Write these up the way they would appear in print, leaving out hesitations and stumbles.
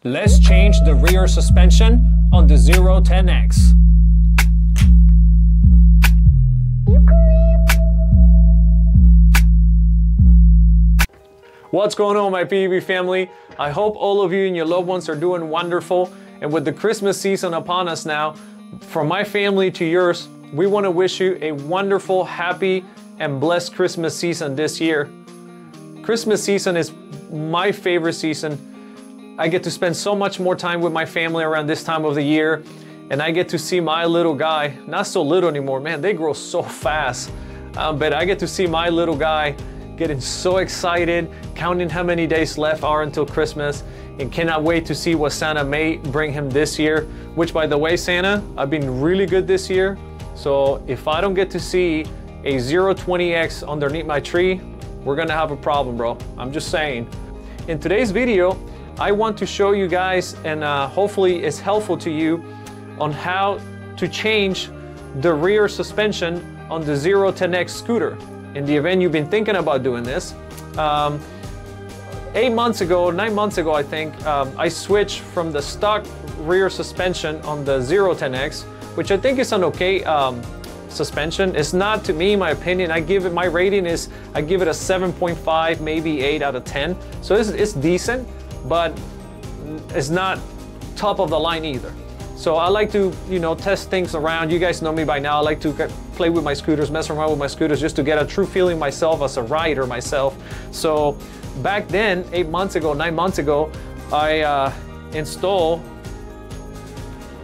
Let's change the rear suspension on the 010X. What's going on, my PEV family? I hope all of you and your loved ones are doing wonderful. And with the Christmas season upon us now, from my family to yours, we want to wish you a wonderful, happy, and blessed Christmas season this year. Christmas season is my favorite season. I get to spend so much more time with my family around this time of the year, and I get to see my little guy, not so little anymore, man, they grow so fast, but I get to see my little guy getting so excited, counting how many days left are until Christmas, and cannot wait to see what Santa may bring him this year, which, by the way, Santa, I've been really good this year, so if I don't get to see a 020X underneath my tree, we're gonna have a problem, bro. I'm just saying. In today's video, I want to show you guys, and hopefully it's helpful to you, on how to change the rear suspension on the 010X scooter. In the event you've been thinking about doing this, 9 months ago, I think, I switched from the stock rear suspension on the 010X, which I think is an okay suspension. It's not, to me, my opinion, my rating is, I give it a 7.5, maybe 8 out of 10. So it's decent, but it's not top of the line either. So I like to, test things around. You guys know me by now. I like to play with my scooters, mess around with my scooters, just to get a true feeling myself as a rider myself. So back then, 9 months ago, I installed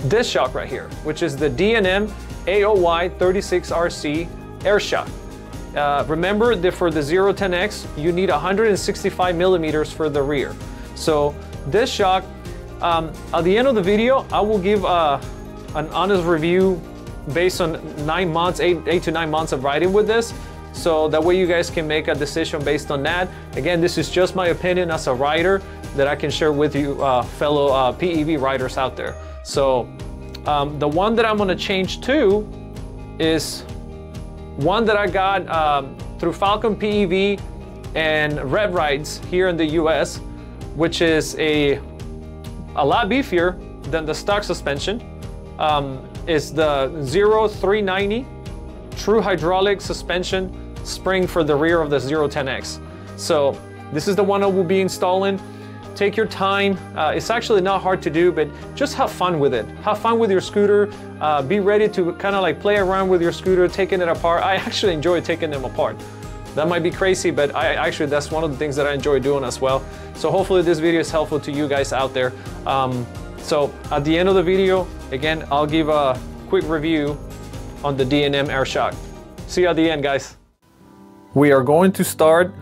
this shock right here, which is the DNM AOY 36RC Airshock. Remember that for the 010X, you need 165 millimeters for the rear. So this shock, at the end of the video, I will give an honest review based on 9 months, 8 to 9 months of riding with this. So that way you guys can make a decision based on that. Again, this is just my opinion as a rider that I can share with you fellow PEV riders out there. So the one that I'm gonna change to is one that I got through Falcon PEV and Red Rides here in the US, which is a lot beefier than the stock suspension. Is the 0390 true hydraulic suspension spring for the rear of the 010X. So this is the one I will be installing. Take your time. It's actually not hard to do, but just have fun with it. Have fun with your scooter. Be ready to kind of like play around with your scooter, taking it apart. I actually enjoy taking them apart. That might be crazy, but that's one of the things that I enjoy doing as well. So hopefully this video is helpful to you guys out there. So at the end of the video, again, I'll give a quick review on the DNM Airshock. See you at the end, guys. We are going to start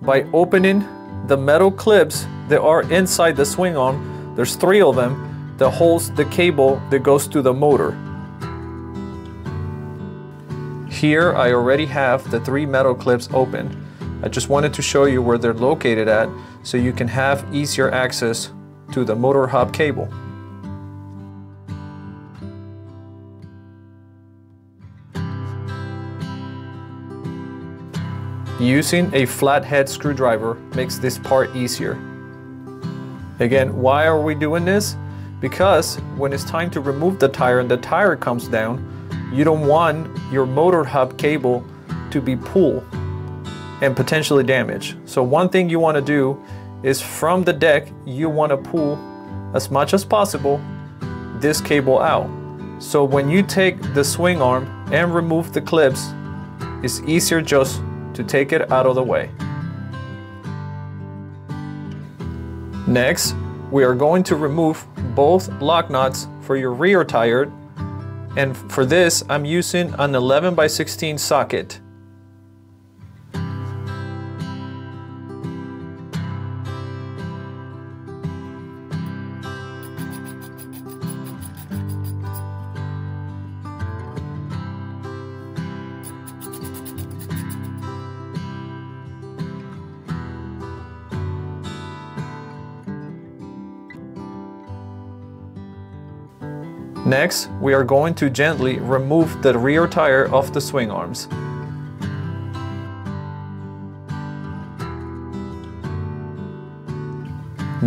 by opening the metal clips that are inside the swing arm. There's 3 of them that holds the cable that goes to the motor. Here I already have the 3 metal clips open. I just wanted to show you where they're located at so you can have easier access to the motor hub cable. Using a flathead screwdriver makes this part easier. Again, why are we doing this? Because when it's time to remove the tire and the tire comes down, you don't want your motor hub cable to be pulled and potentially damaged. So one thing you want to do is, from the deck, you want to pull as much as possible this cable out. So when you take the swing arm and remove the clips, it's easier just to take it out of the way. Next, we are going to remove both lock nuts for your rear tire. And for this, I'm using an 11x16 socket. Next, we are going to gently remove the rear tire off the swing arms.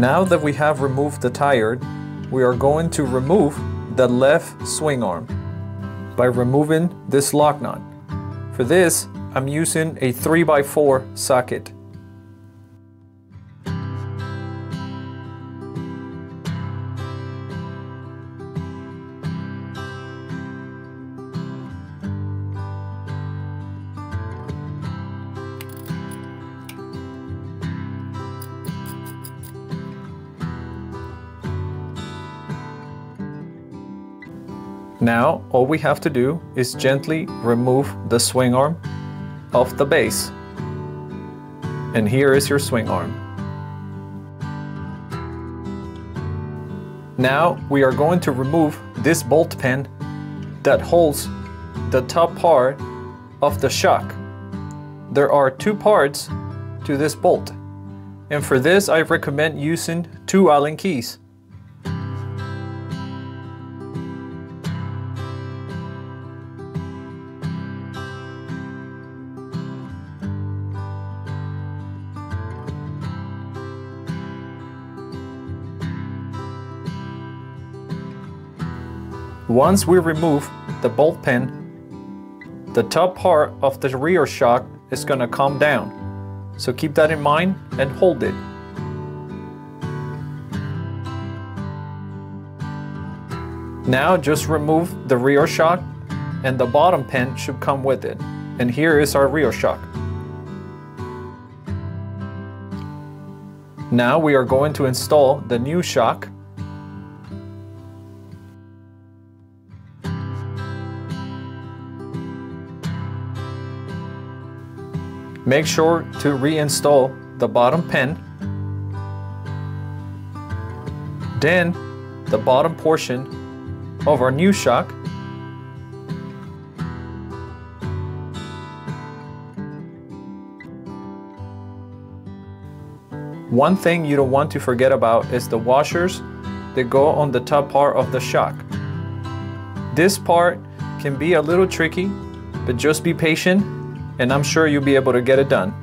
Now that we have removed the tire, we are going to remove the left swing arm by removing this lock nut. For this, I'm using a 3x4 socket. Now, all we have to do is gently remove the swing arm off the base. And here is your swing arm. Now, we are going to remove this bolt pin that holds the top part of the shock. There are two parts to this bolt. And for this, I recommend using 2 Allen keys. Once we remove the bolt pin, the top part of the rear shock is going to come down. So keep that in mind and hold it. Now just remove the rear shock and the bottom pin should come with it. And here is our rear shock. Now we are going to install the new shock. Make sure to reinstall the bottom pin, then the bottom portion of our new shock, one thing you don't want to forget about is the washers that go on the top part of the shock. This part can be a little tricky, but just be patient and I'm sure you'll be able to get it done.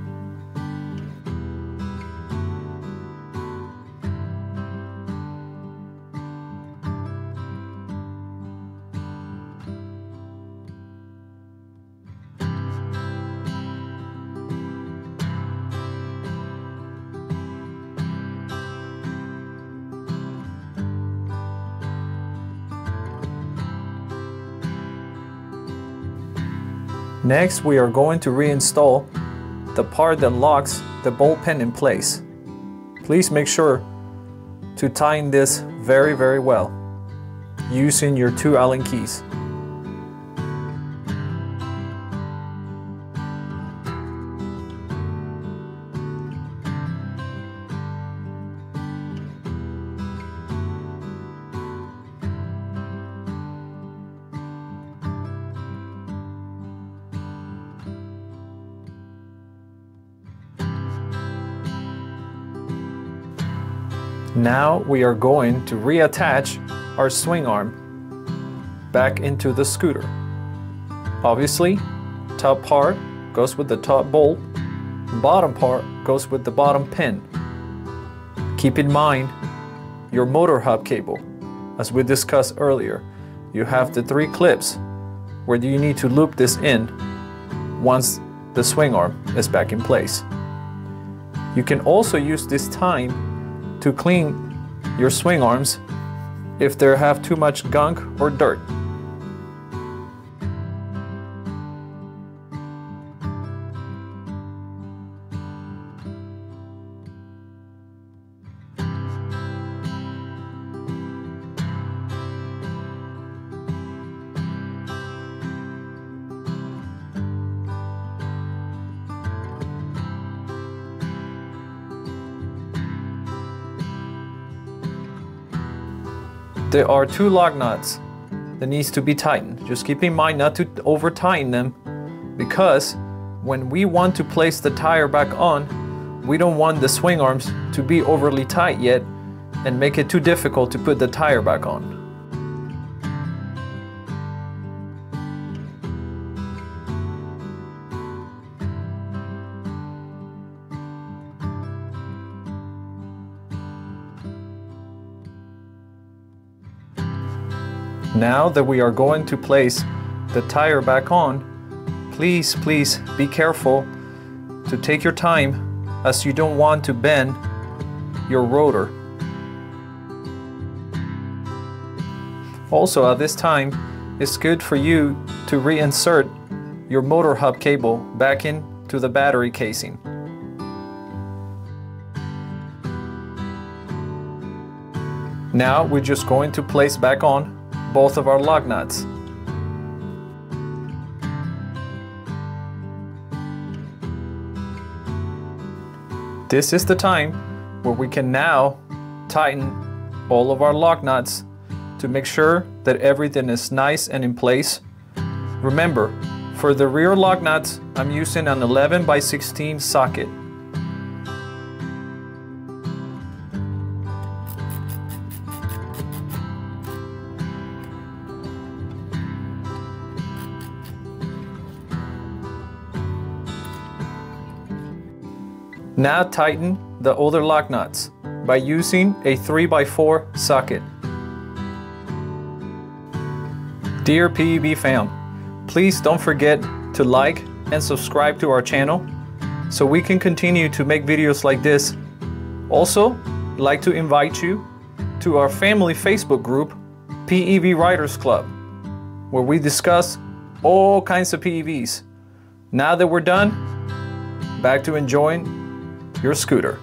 Next, we are going to reinstall the part that locks the bolt pin in place. Please make sure to tighten this very, very well using your 2 Allen keys. Now we are going to reattach our swing arm back into the scooter. Obviously, top part goes with the top bolt, bottom part goes with the bottom pin. Keep in mind your motor hub cable. As we discussed earlier, you have the 3 clips where you need to loop this in once the swing arm is back in place. You can also use this time to clean your swing arms if they have too much gunk or dirt. There are 2 lug nuts that needs to be tightened. Just keep in mind not to over tighten them, because when we want to place the tire back on, we don't want the swing arms to be overly tight yet and make it too difficult to put the tire back on. Now that we are going to place the tire back on, please be careful to take your time, as you don't want to bend your rotor. Also, at this time, it's good for you to reinsert your motor hub cable back into the battery casing. Now we're just going to place back on both of our lug nuts. This is the time where we can now tighten all of our lug nuts to make sure that everything is nice and in place. Remember, for the rear lug nuts, I'm using an 11x16 socket. Now tighten the other lug nuts by using a 3x4 socket. Dear PEV fam, please don't forget to like and subscribe to our channel so we can continue to make videos like this. Also, I'd like to invite you to our family Facebook group, PEV Riders Club, where we discuss all kinds of PEVs. Now that we're done, back to enjoying your scooter.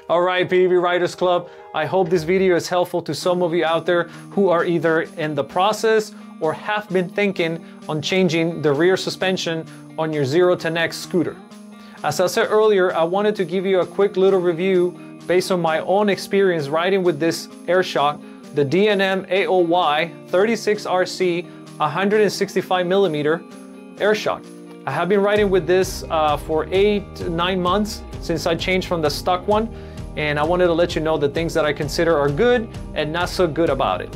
All right, PEV Riders Club, I hope this video is helpful to some of you out there who are either in the process or have been thinking on changing the rear suspension on your 010X scooter. As I said earlier, I wanted to give you a quick little review based on my own experience riding with this Airshock, the DNM AOY 36RC 165mm Airshock. I have been riding with this for 8-9 months since I changed from the stock one, and I wanted to let you know the things that I consider are good and not so good about it.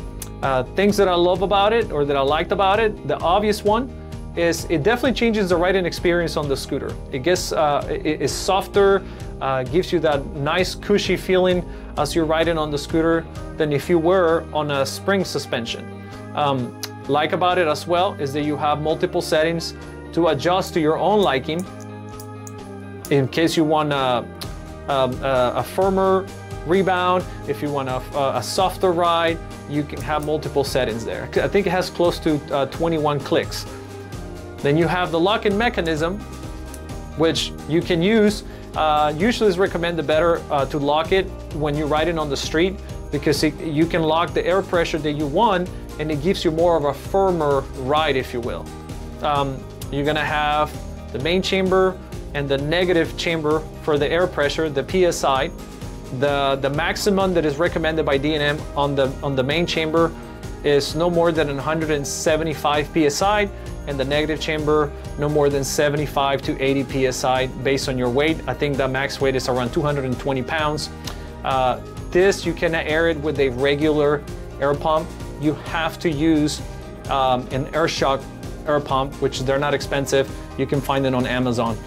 Things that I love about it, or that I liked about it, the obvious one is it definitely changes the riding experience on the scooter. It gets, it is softer, gives you that nice cushy feeling as you're riding on the scooter than if you were on a spring suspension. Like about it as well is that you have multiple settings to adjust to your own liking. In case you want a firmer rebound, if you want a softer ride, you can have multiple settings there. I think it has close to 21 clicks. Then you have the locking mechanism, which you can use. Usually it's recommended better to lock it when you're riding on the street, because you can lock the air pressure that you want, and it gives you more of a firmer ride, if you will. You're gonna have the main chamber and the negative chamber for the air pressure, the PSI. The maximum that is recommended by DNM on the main chamber is no more than 175 PSI, and the negative chamber no more than 75 to 80 PSI based on your weight. I think the max weight is around 220 pounds. This, you cannot air it with a regular air pump. You have to use an Airshock air pump, which they're not expensive. You can find it on Amazon.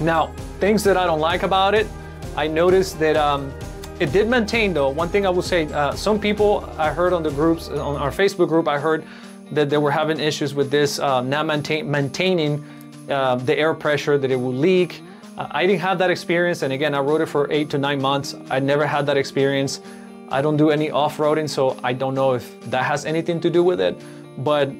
Now, things that I don't like about it, I noticed that it did maintain, though. One thing I will say, some people I heard on the groups, on our Facebook group, I heard that they were having issues with this, not maintaining the air pressure, that it will leak. I didn't have that experience, and again, I rode it for 8 to 9 months. I never had that experience. I don't do any off-roading, so I don't know if that has anything to do with it, but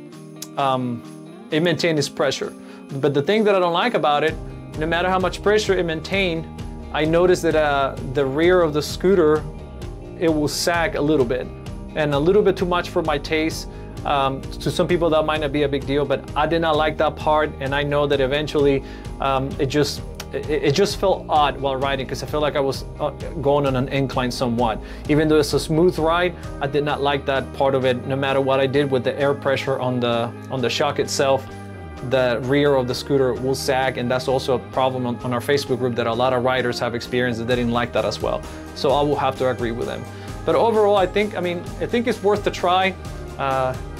it maintained its pressure. But the thing that I don't like about it, no matter how much pressure it maintained, I noticed that the rear of the scooter, it will sag a little bit, and a little bit too much for my taste. To some people that might not be a big deal, but I did not like that part, and I know that eventually it just felt odd while riding, because I felt like I was going on an incline somewhat. Even though it's a smooth ride, I did not like that part of it. No matter what I did with the air pressure on the shock itself, the rear of the scooter will sag, and that's also a problem on our Facebook group that a lot of riders have experienced, that they didn't like that as well. So I will have to agree with them. But overall, I think it's worth the try.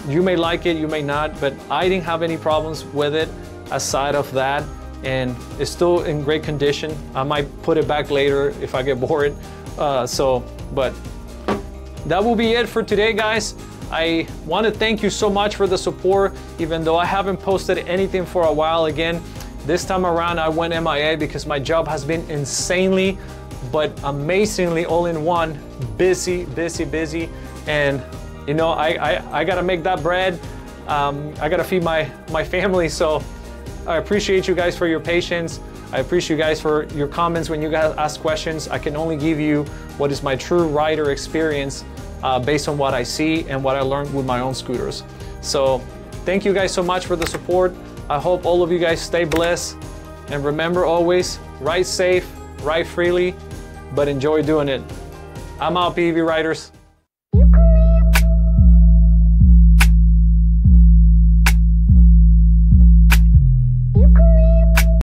You may like it, you may not, but I didn't have any problems with it aside of that, and it's still in great condition. I might put it back later if I get bored. But that will be it for today, guys. I want to thank you so much for the support, even though I haven't posted anything for a while. Again, this time around I went MIA because my job has been insanely but amazingly all in one, busy, and you know, I gotta make that bread. I gotta feed my family, so I appreciate you guys for your patience. I appreciate you guys for your comments when you guys ask questions. I can only give you what is my true rider experience based on what I see and what I learned with my own scooters. So thank you guys so much for the support. I hope all of you guys stay blessed, and remember always, ride safe, ride freely, but enjoy doing it. I'm out, PEV Riders.